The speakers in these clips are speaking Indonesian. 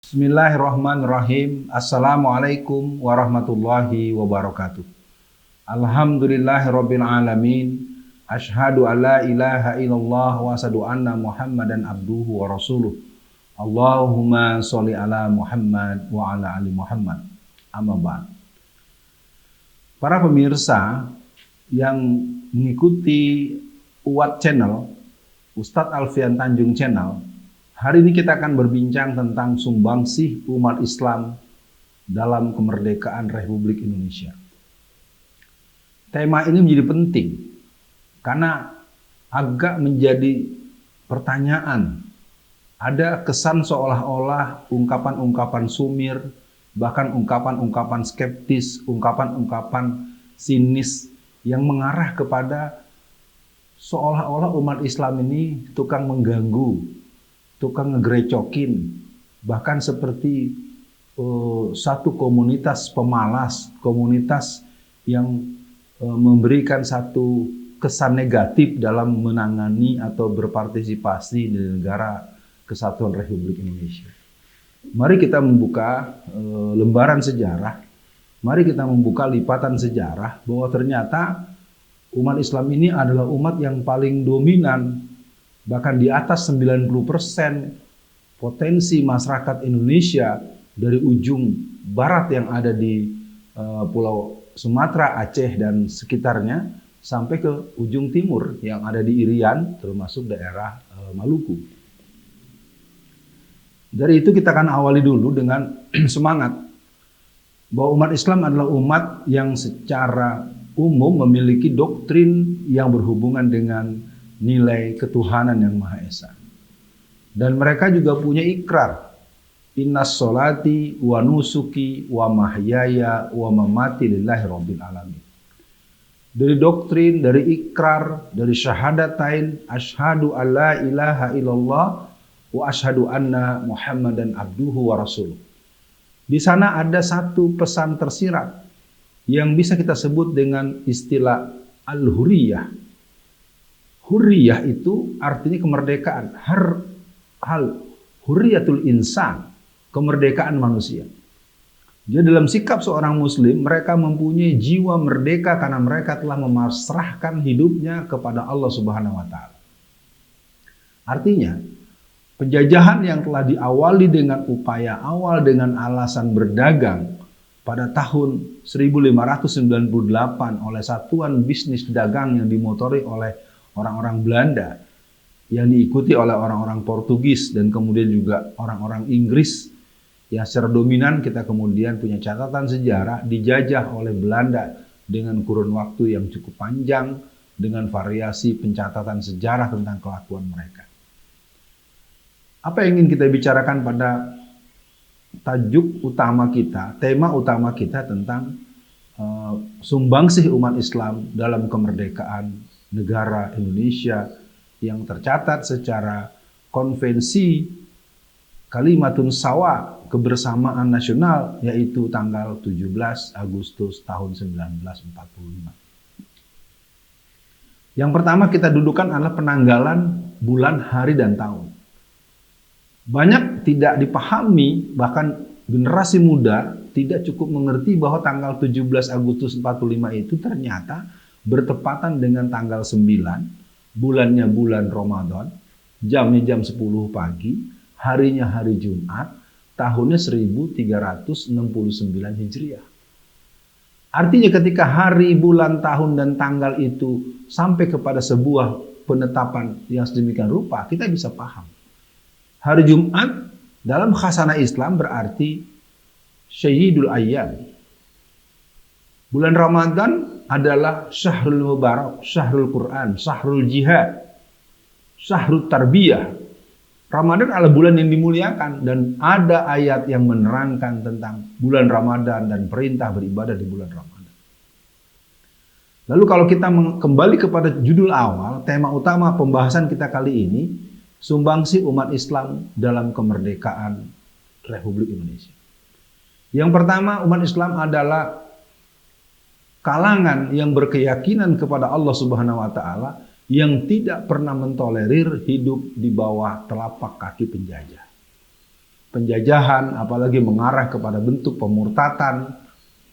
Bismillahirrahmanirrahim. Assalamualaikum warahmatullahi wabarakatuh. Alhamdulillahirabbil alamin. Asyhadu an la ilaha illallah wa asyhadu anna Muhammadan abduhu wa rasuluh. Allahumma sholli ala Muhammad wa ala ali Muhammad. Amma ba'd. Para pemirsa yang mengikuti UWAT Channel, Ustadz Alfian Tanjung Channel, hari ini kita akan berbincang tentang sumbangsih umat Islam dalam kemerdekaan Republik Indonesia. Tema ini menjadi penting karena agak menjadi pertanyaan. Ada kesan seolah-olah ungkapan-ungkapan sumir, bahkan ungkapan-ungkapan skeptis, ungkapan-ungkapan sinis yang mengarah kepada seolah-olah umat Islam ini tukang mengganggu, tukang ngegerecokin, bahkan seperti satu komunitas pemalas, komunitas yang memberikan satu kesan negatif dalam menangani atau berpartisipasi di negara Kesatuan Republik Indonesia. Mari kita membuka lembaran sejarah, mari kita membuka lipatan sejarah bahwa ternyata umat Islam ini adalah umat yang paling dominan, bahkan di atas 90% potensi masyarakat Indonesia dari ujung barat yang ada di Pulau Sumatera, Aceh dan sekitarnya sampai ke ujung timur yang ada di Irian termasuk daerah Maluku. Dari itu kita akan awali dulu dengan semangat bahwa umat Islam adalah umat yang secara umum memiliki doktrin yang berhubungan dengan nilai ketuhanan yang Maha Esa. Dan mereka juga punya ikrar, innas sholati wa nusuki wa mahyaya wa mamati lillahi rabbil alamin. Dari doktrin, dari ikrar, dari syahadatain, asyhadu alla ilaha illallah wa asyhadu anna Muhammadan abduhu wa rasuluh. Di sana ada satu pesan tersirat yang bisa kita sebut dengan istilah al-hurriyah. Hurriyah itu artinya kemerdekaan. Hurriyatul insan, kemerdekaan manusia. Jadi dalam sikap seorang muslim, mereka mempunyai jiwa merdeka karena mereka telah memasrahkan hidupnya kepada Allah Subhanahu wa taala. Artinya, penjajahan yang telah diawali dengan upaya awal dengan alasan berdagang pada tahun 1598 oleh Satuan Bisnis Dagang yang dimotori oleh orang-orang Belanda, yang diikuti oleh orang-orang Portugis dan kemudian juga orang-orang Inggris yang secara dominan kita kemudian punya catatan sejarah dijajah oleh Belanda dengan kurun waktu yang cukup panjang dengan variasi pencatatan sejarah tentang kelakuan mereka. Apa yang ingin kita bicarakan pada tajuk utama kita, tema utama kita tentang sumbangsih umat Islam dalam kemerdekaan negara Indonesia yang tercatat secara konvensi Kalimatun Sawa kebersamaan nasional, yaitu tanggal 17 Agustus tahun 1945. Yang pertama kita dudukan adalah penanggalan bulan, hari, dan tahun. Banyak tidak dipahami, bahkan generasi muda tidak cukup mengerti bahwa tanggal 17 Agustus 45 itu ternyata bertepatan dengan tanggal 9, bulannya bulan Ramadan, jamnya jam 10 pagi, harinya hari Jumat, tahunnya 1369 Hijriah. Artinya ketika hari, bulan, tahun, dan tanggal itu sampai kepada sebuah penetapan yang sedemikian rupa, kita bisa paham. Hari Jumat dalam khasanah Islam berarti Sayyidul Ayyam. Bulan Ramadan adalah Syahrul Mubarak, Syahrul Quran, Syahrul Jihad, Syahrul Tarbiyah. Ramadan adalah bulan yang dimuliakan dan ada ayat yang menerangkan tentang bulan Ramadan dan perintah beribadah di bulan Ramadan. Lalu kalau kita kembali kepada judul awal, tema utama pembahasan kita kali ini, sumbangsih umat Islam dalam kemerdekaan Republik Indonesia. Yang pertama, umat Islam adalah kalangan yang berkeyakinan kepada Allah Subhanahu wa taala yang tidak pernah mentolerir hidup di bawah telapak kaki penjajah. penjajahan, apalagi mengarah kepada bentuk pemurtatan.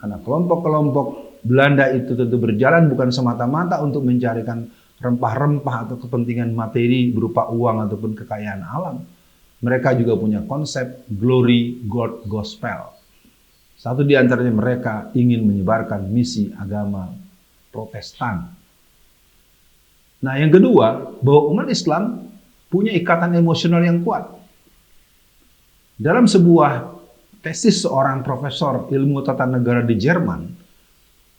Karena kelompok-kelompok Belanda itu tentu berjalan bukan semata-mata untuk mencarikan rempah-rempah atau kepentingan materi berupa uang ataupun kekayaan alam. Mereka juga punya konsep glory God gospel. Satu di antaranya mereka ingin menyebarkan misi agama Protestan. Nah, yang kedua, bahwa umat Islam punya ikatan emosional yang kuat. Dalam sebuah tesis seorang profesor ilmu tata negara di Jerman,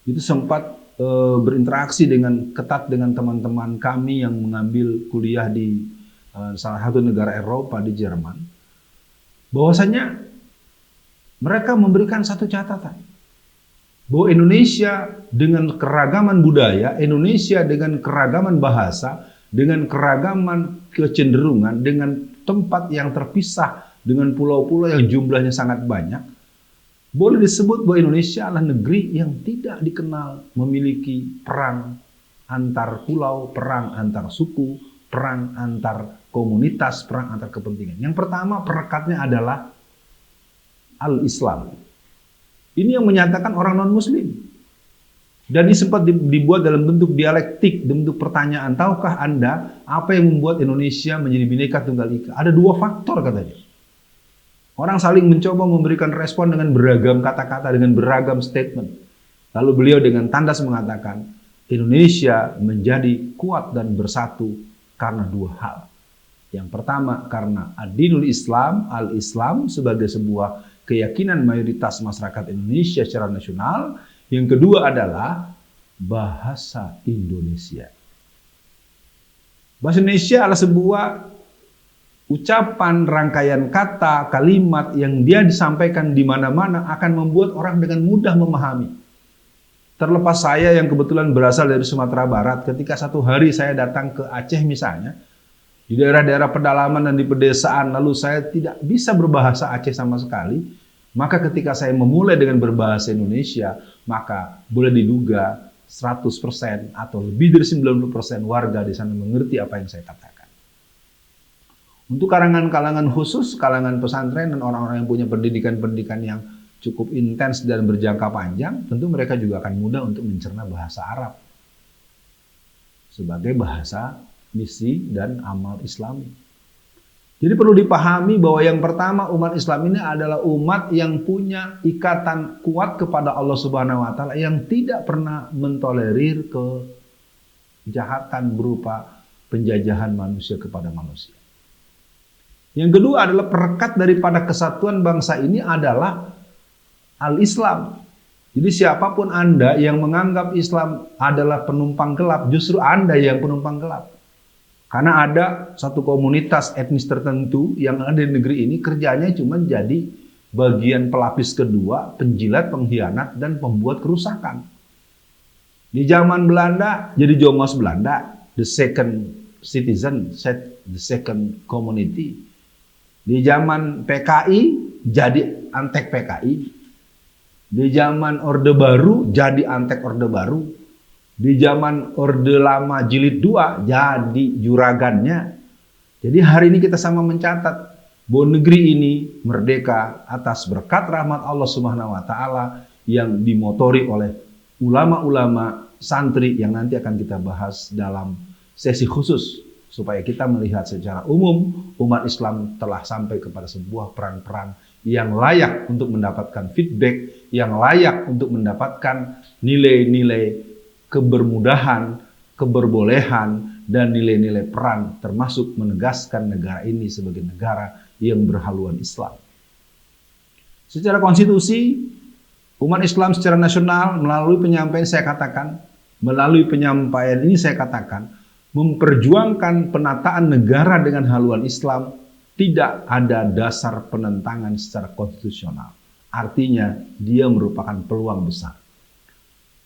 itu sempat berinteraksi dengan ketat dengan teman-teman kami yang mengambil kuliah di salah satu negara Eropa di Jerman, bahwasanya mereka memberikan satu catatan, bahwa Indonesia dengan keragaman budaya, Indonesia dengan keragaman bahasa, dengan keragaman kecenderungan, dengan tempat yang terpisah, dengan pulau-pulau yang jumlahnya sangat banyak, boleh disebut bahwa Indonesia adalah negeri yang tidak dikenal memiliki perang antar pulau, perang antar suku, perang antar komunitas, perang antar kepentingan. Yang pertama perekatnya adalah Al-Islam. Ini yang menyatakan orang non-Muslim. Dan ini sempat dibuat dalam bentuk dialektik, bentuk pertanyaan. Tahukah Anda apa yang membuat Indonesia menjadi Bhinneka Tunggal Ika? Ada dua faktor katanya. Orang saling mencoba memberikan respon dengan beragam kata-kata, dengan beragam statement. Lalu beliau dengan tandas mengatakan, Indonesia menjadi kuat dan bersatu karena dua hal. Yang pertama karena ad-dinul Islam, al-Islam sebagai sebuah keyakinan mayoritas masyarakat Indonesia secara nasional. Yang kedua adalah bahasa Indonesia. Bahasa Indonesia adalah sebuah ucapan, rangkaian kata, kalimat yang dia disampaikan di mana-mana akan membuat orang dengan mudah memahami. Terlepas saya yang kebetulan berasal dari Sumatera Barat, ketika satu hari saya datang ke Aceh misalnya, di daerah-daerah pedalaman dan di pedesaan, lalu saya tidak bisa berbahasa Aceh sama sekali, maka ketika saya memulai dengan berbahasa Indonesia, maka boleh diduga 100% atau lebih dari 90% warga di sana mengerti apa yang saya katakan. Untuk kalangan-kalangan khusus, kalangan pesantren dan orang-orang yang punya pendidikan-pendidikan yang cukup intens dan berjangka panjang, tentu mereka juga akan mudah untuk mencerna bahasa Arab sebagai bahasa misi dan amal Islami. Jadi perlu dipahami bahwa yang pertama umat Islam ini adalah umat yang punya ikatan kuat kepada Allah Subhanahu wa taala, yang tidak pernah mentolerir kejahatan berupa penjajahan manusia kepada manusia. Yang kedua adalah perekat daripada kesatuan bangsa ini adalah al-Islam. Jadi siapapun Anda yang menganggap Islam adalah penumpang gelap, justru Anda yang penumpang gelap. Karena ada satu komunitas etnis tertentu yang ada di negeri ini kerjanya cuma jadi bagian pelapis kedua, penjilat, pengkhianat, dan pembuat kerusakan. Di zaman Belanda jadi jomos Belanda, the second citizen, the second community. Di zaman PKI jadi antek PKI. Di zaman Orde Baru jadi antek Orde Baru. Di zaman Orde Lama Jilid 2 jadi juragannya. Jadi hari ini kita sama mencatat bahwa negeri ini merdeka atas berkat rahmat Allah Subhanahu wa taala yang dimotori oleh ulama-ulama santri yang nanti akan kita bahas dalam sesi khusus, supaya kita melihat secara umum umat Islam telah sampai kepada sebuah peran-peran yang layak untuk mendapatkan feedback, yang layak untuk mendapatkan nilai-nilai kebermudahan, keberbolehan, dan nilai-nilai peran, termasuk menegaskan negara ini sebagai negara yang berhaluan Islam. Secara konstitusi, umat Islam secara nasional melalui penyampaian ini saya katakan, memperjuangkan penataan negara dengan haluan Islam, tidak ada dasar penentangan secara konstitusional. Artinya dia merupakan peluang besar.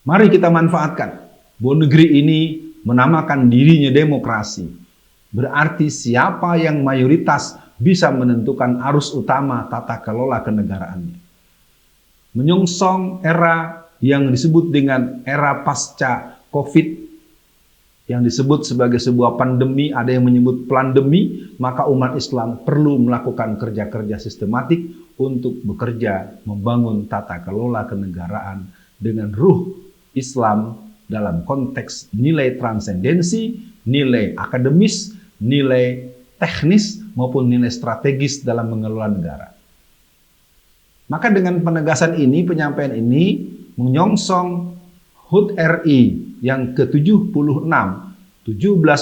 Mari kita manfaatkan bahwa negeri ini menamakan dirinya demokrasi. Berarti siapa yang mayoritas bisa menentukan arus utama tata kelola kenegaraannya. Menyongsong era yang disebut dengan era pasca COVID, yang disebut sebagai sebuah pandemi, ada yang menyebut plandemi, maka umat Islam perlu melakukan kerja-kerja sistematik untuk bekerja membangun tata kelola kenegaraan dengan ruh Islam dalam konteks nilai transendensi, nilai akademis, nilai teknis maupun nilai strategis dalam mengelola negara. Maka dengan penegasan ini, penyampaian ini menyongsong HUT RI yang ke-76, 17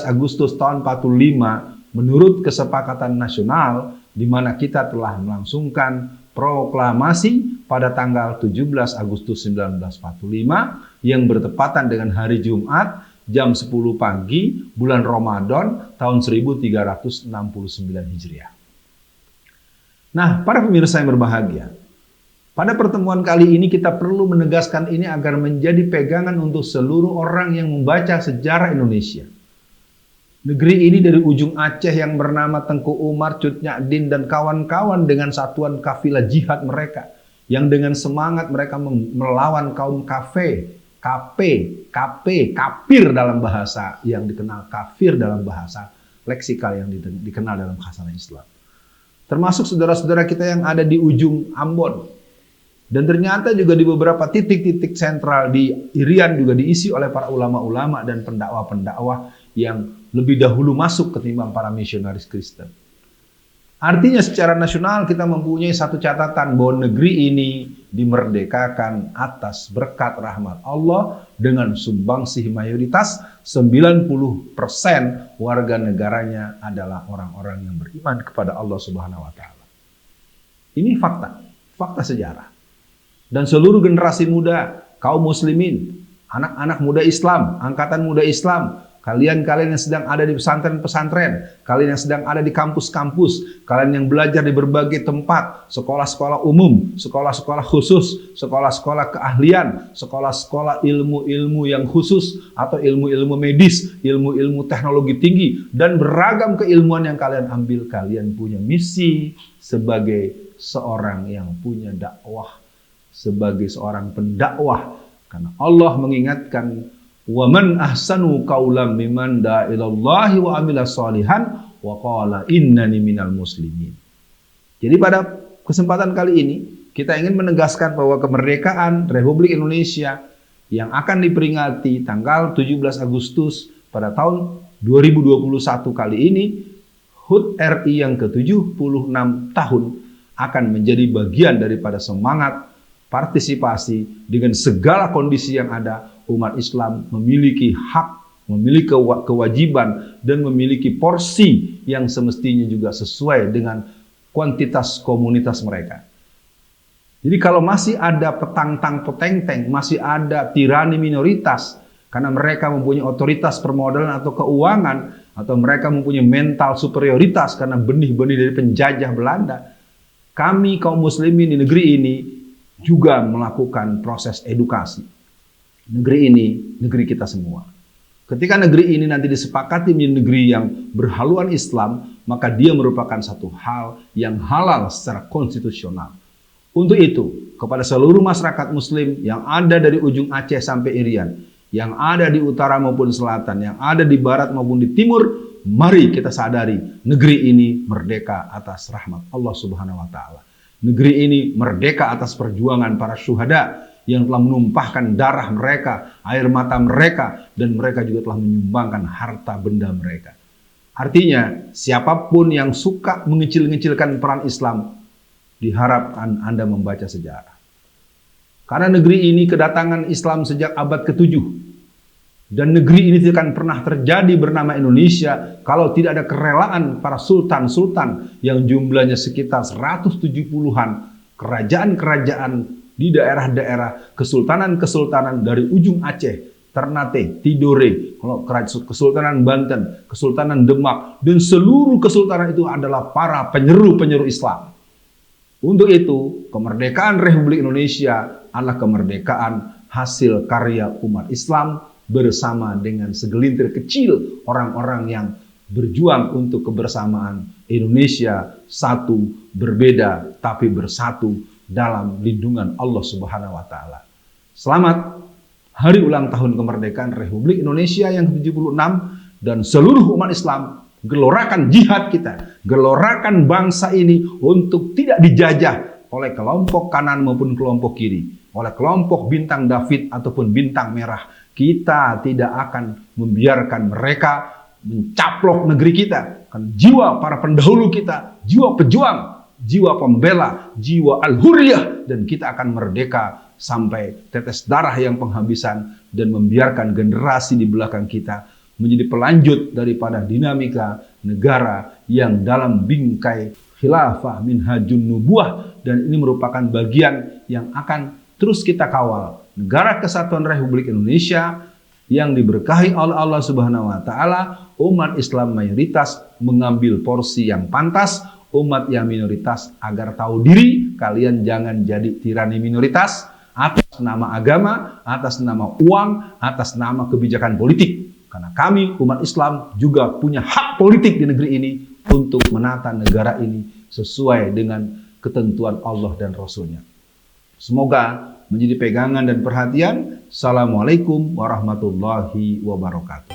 Agustus tahun 45, menurut kesepakatan nasional di mana kita telah melangsungkan proklamasi pada tanggal 17 Agustus 1945 yang bertepatan dengan hari Jumat jam 10 pagi bulan Ramadan tahun 1369 Hijriah. Nah, para pemirsa yang berbahagia, pada pertemuan kali ini kita perlu menegaskan ini agar menjadi pegangan untuk seluruh orang yang membaca sejarah Indonesia. Negeri ini dari ujung Aceh yang bernama Tengku Umar, Cut Nyak-Din dan kawan-kawan dengan satuan kafilah jihad mereka, yang dengan semangat mereka melawan kaum kafir dalam bahasa yang dikenal kafir dalam bahasa leksikal yang dikenal dalam bahasa Islam. Termasuk saudara-saudara kita yang ada di ujung Ambon. Dan ternyata juga di beberapa titik-titik sentral di Irian juga diisi oleh para ulama-ulama dan pendakwah-pendakwah yang lebih dahulu masuk ketimbang para misionaris Kristen. Artinya secara nasional kita mempunyai satu catatan bahwa negeri ini dimerdekakan atas berkat rahmat Allah dengan sumbangsih mayoritas 90% warga negaranya adalah orang-orang yang beriman kepada Allah Subhanahu wa taala. Ini fakta sejarah. Dan seluruh generasi muda, kaum muslimin, anak-anak muda Islam, angkatan muda Islam, kalian yang sedang ada di pesantren-pesantren, kalian yang sedang ada di kampus-kampus, kalian yang belajar di berbagai tempat, sekolah-sekolah umum, sekolah-sekolah khusus, sekolah-sekolah keahlian, sekolah-sekolah ilmu-ilmu yang khusus, atau ilmu-ilmu medis, ilmu-ilmu teknologi tinggi, dan beragam keilmuan yang kalian ambil. Kalian punya misi sebagai seorang yang punya dakwah, sebagai seorang pendakwah, karena Allah mengingatkan wa man ahsanu qaulan mimman da'a ilallahi wa amila sholihan wa qala innani minal muslimin. Jadi pada kesempatan kali ini kita ingin menegaskan bahwa kemerdekaan Republik Indonesia yang akan diperingati tanggal 17 Agustus pada tahun 2021 kali ini, HUT RI yang ke-76 tahun, akan menjadi bagian daripada semangat partisipasi dengan segala kondisi yang ada. Umat Islam memiliki hak, memiliki kewajiban, dan memiliki porsi yang semestinya juga sesuai dengan kuantitas komunitas mereka. Jadi kalau masih ada petang-tang-peteng-teng, masih ada tirani minoritas, karena mereka mempunyai otoritas permodalan atau keuangan, atau mereka mempunyai mental superioritas karena benih-benih dari penjajah Belanda, kami kaum muslimin di negeri ini juga melakukan proses edukasi. Negeri ini, negeri kita semua. Ketika negeri ini nanti disepakati menjadi negeri yang berhaluan Islam, maka dia merupakan satu hal yang halal secara konstitusional. Untuk itu, kepada seluruh masyarakat muslim yang ada dari ujung Aceh sampai Irian, yang ada di utara maupun selatan, yang ada di barat maupun di timur, mari kita sadari negeri ini merdeka atas rahmat Allah Subhanahu wa taala. Negeri ini merdeka atas perjuangan para syuhada yang telah menumpahkan darah mereka, air mata mereka, dan mereka juga telah menyumbangkan harta benda mereka. Artinya, siapapun yang suka mengecil-ngecilkan peran Islam, diharapkan Anda membaca sejarah. Karena negeri ini kedatangan Islam sejak abad ke-7. Dan negeri ini tidak akan pernah terjadi bernama Indonesia kalau tidak ada kerelaan para sultan-sultan yang jumlahnya sekitar 170-an kerajaan-kerajaan di daerah-daerah kesultanan-kesultanan dari ujung Aceh, Ternate, Tidore, Kesultanan Banten, Kesultanan Demak, dan seluruh kesultanan itu adalah para penyeru-penyeru Islam. Untuk itu, kemerdekaan Republik Indonesia adalah kemerdekaan hasil karya umat Islam bersama dengan segelintir kecil orang-orang yang berjuang untuk kebersamaan Indonesia, satu, berbeda, tapi bersatu dalam lindungan Allah Subhanahu wa taala. Selamat hari ulang tahun kemerdekaan Republik Indonesia yang ke-76 dan seluruh umat Islam, gelorakan jihad kita, gelorakan bangsa ini untuk tidak dijajah oleh kelompok kanan maupun kelompok kiri, oleh kelompok bintang David ataupun bintang merah. Kita tidak akan membiarkan mereka mencaplok negeri kita. Kan jiwa para pendahulu kita, jiwa pejuang, jiwa pembela, jiwa al-hurriyah, dan kita akan merdeka sampai tetes darah yang penghabisan dan membiarkan generasi di belakang kita menjadi pelanjut daripada dinamika negara yang dalam bingkai khilafah minhajun nubuah, dan ini merupakan bagian yang akan terus kita kawal. Negara Kesatuan Republik Indonesia yang diberkahi oleh Allah Subhanahu wa taala, umat Islam mayoritas mengambil porsi yang pantas, umat yang minoritas agar tahu diri, kalian jangan jadi tirani minoritas atas nama agama, atas nama uang, atas nama kebijakan politik. Karena kami umat Islam juga punya hak politik di negeri ini untuk menata negara ini sesuai dengan ketentuan Allah dan Rasul-Nya. Semoga menjadi pegangan dan perhatian. Assalamualaikum warahmatullahi wabarakatuh.